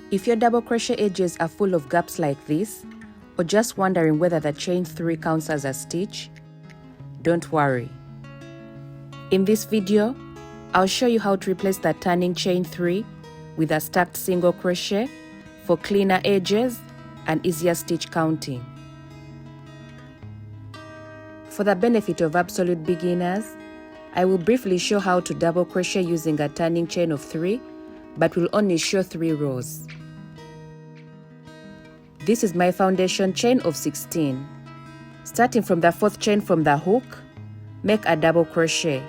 If your double crochet edges are full of gaps like this, or just wondering whether the chain 3 counts as a stitch, don't worry. In this video, I'll show you how to replace the turning chain 3 with a stacked single crochet for cleaner edges and easier stitch counting. For the benefit of absolute beginners, I will briefly show how to double crochet using a turning chain of 3, but will only show 3 rows. This is my foundation chain of 16. Starting from the 4th chain from the hook, make a double crochet.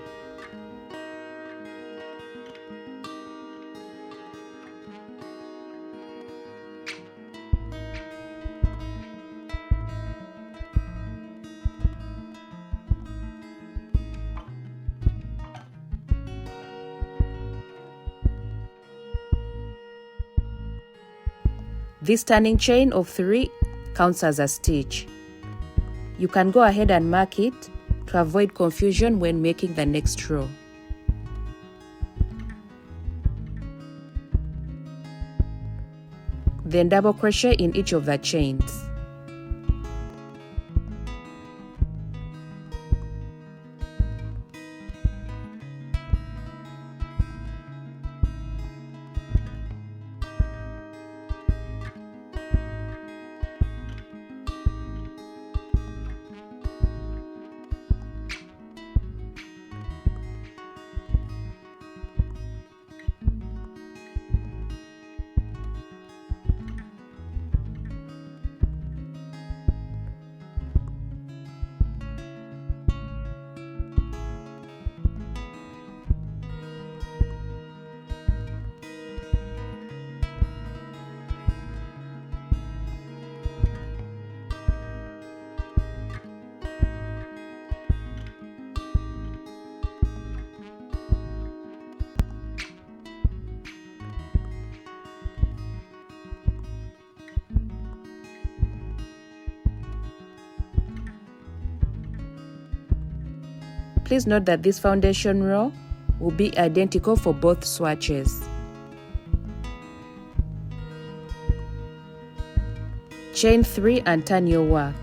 This turning chain of 3 counts as a stitch. You can go ahead and mark it to avoid confusion when making the next row. Then double crochet in each of the chains. Please note that this foundation row will be identical for both swatches. Chain 3 and turn your work.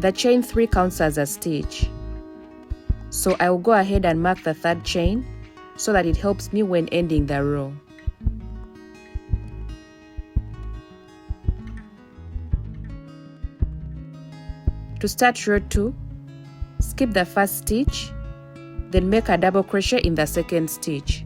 The chain 3 counts as a stitch, so I will go ahead and mark the 3rd chain so that it helps me when ending the row. To start row 2, skip the 1st stitch, then make a double crochet in the 2nd stitch.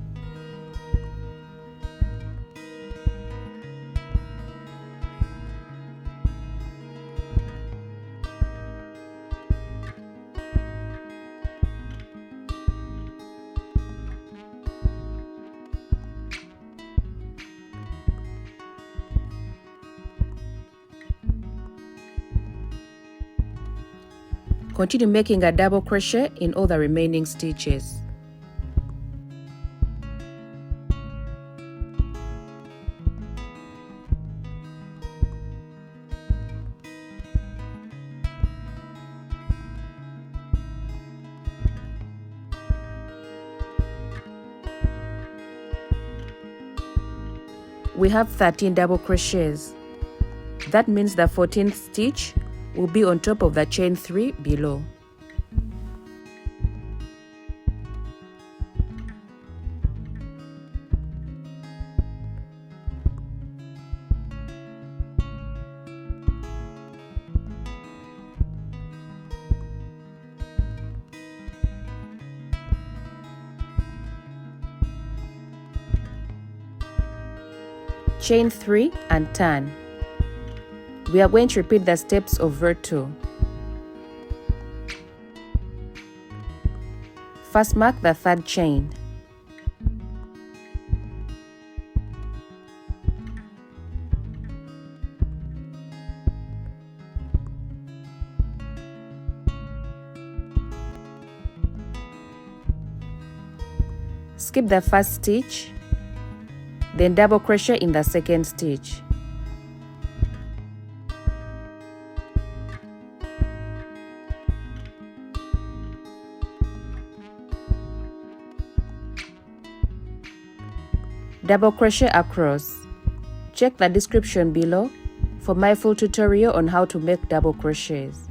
Continue making a double crochet in all the remaining stitches. We have 13 double crochets. That means the 14th stitch will be on top of the chain 3 below. Chain 3 and turn. We are going to repeat the steps of row 2. First, mark the 3rd chain. Skip the 1st stitch, then double crochet in the 2nd stitch. Double crochet across. Check the description below for my full tutorial on how to make double crochets.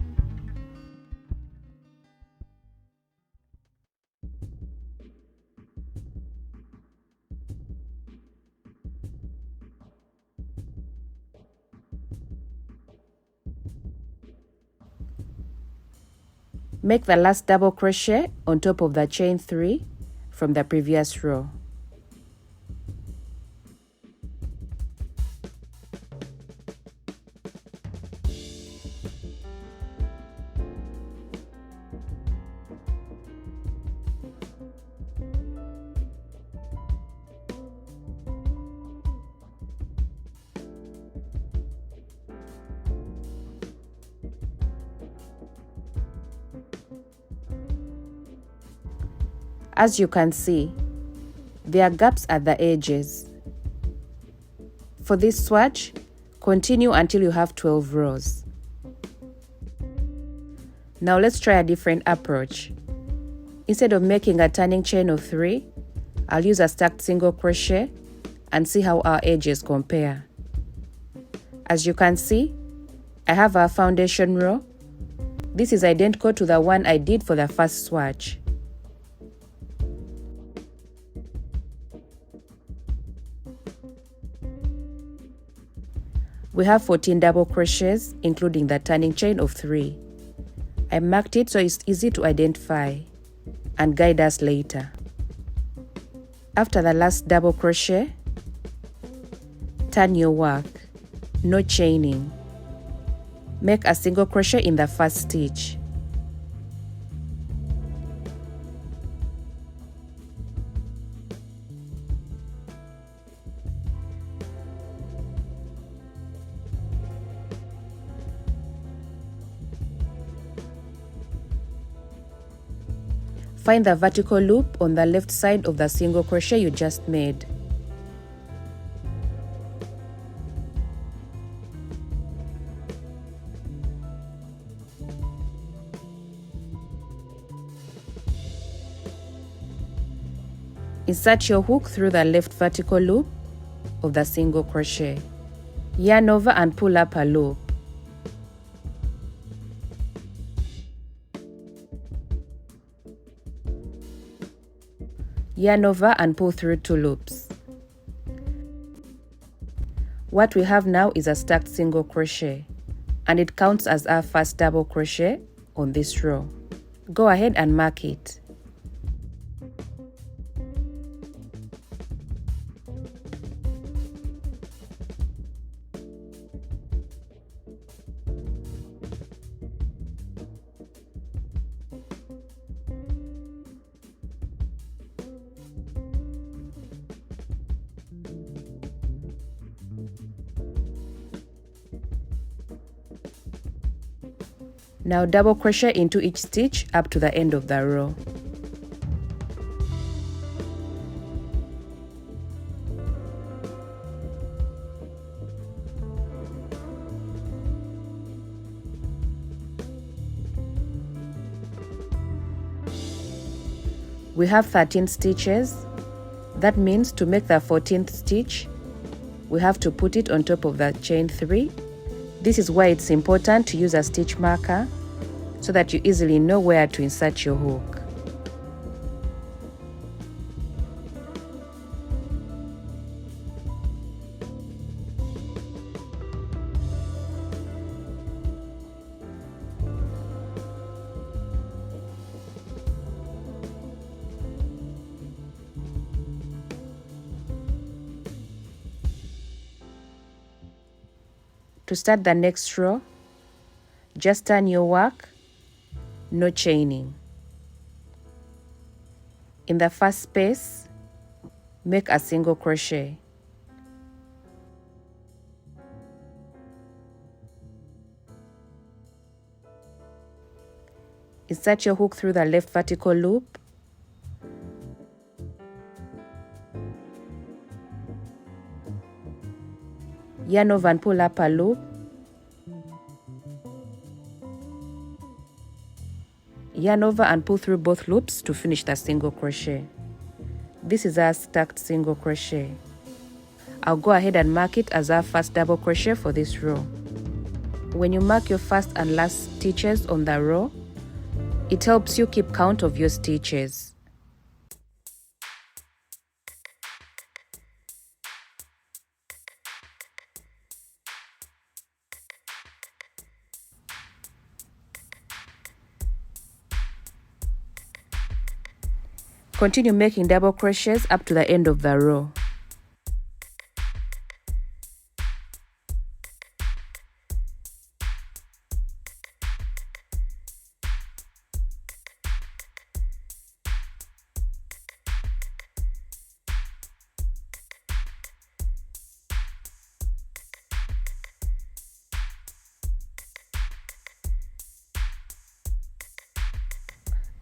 Make the last double crochet on top of the chain 3 from the previous row. As you can see, there are gaps at the edges. For this swatch, continue until you have 12 rows. Now let's try a different approach. Instead of making a turning chain of 3, I'll use a stacked single crochet and see how our edges compare. As you can see, I have our foundation row. This is identical to the one I did for the first swatch. We have 14 double crochets, including the turning chain of 3. I marked it so it's easy to identify and guide us later. After the last double crochet, turn your work, no chaining. Make a single crochet in the first stitch. Find the vertical loop on the left side of the single crochet you just made. Insert your hook through the left vertical loop of the single crochet. Yarn over and pull up a loop. Yarn over and pull through 2 loops. What we have now is a stacked single crochet, and it counts as our first double crochet on this row. Go ahead and mark it. Now double crochet into each stitch up to the end of the row. We have 13 stitches. That means to make the 14th stitch, we have to put it on top of the chain 3. This is why it's important to use a stitch marker so that you easily know where to insert your hook. To start the next row, just turn your work, no chaining. In the first space, make a single crochet. Insert your hook through the left vertical loop. Yarn over and pull up a loop. Yarn over and pull through both loops to finish the single crochet. This is our stacked single crochet. I'll go ahead and mark it as our first double crochet for this row. When you mark your first and last stitches on the row, it helps you keep count of your stitches. Continue making double crochets up to the end of the row.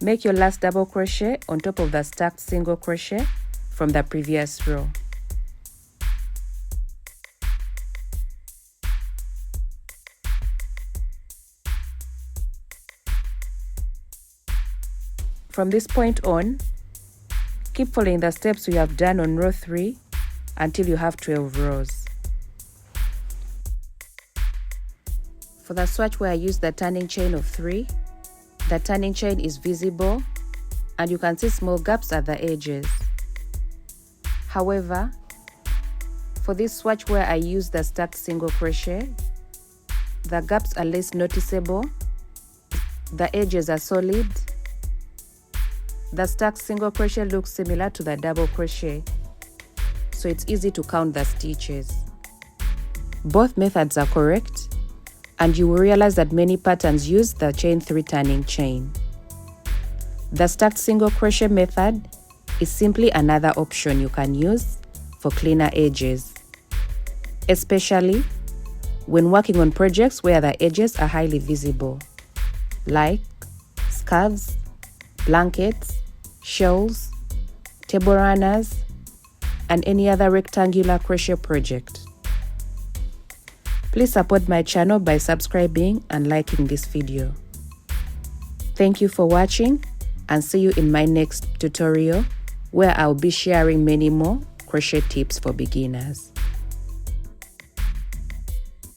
Make your last double crochet on top of the stacked single crochet from the previous row. From this point on, keep following the steps we have done on row 3 until you have 12 rows. For the swatch where I used the turning chain of 3, the turning chain is visible and you can see small gaps at the edges. However, for this swatch where I use the stacked single crochet, the gaps are less noticeable, the edges are solid. The stacked single crochet looks similar to the double crochet, so it's easy to count the stitches. Both methods are correct, and you will realize that many patterns use the chain 3 turning chain. The stacked single crochet method is simply another option you can use for cleaner edges, especially when working on projects where the edges are highly visible, like scarves, blankets, shawls, table runners, and any other rectangular crochet project. Please support my channel by subscribing and liking this video. Thank you for watching, and see you in my next tutorial where I'll be sharing many more crochet tips for beginners.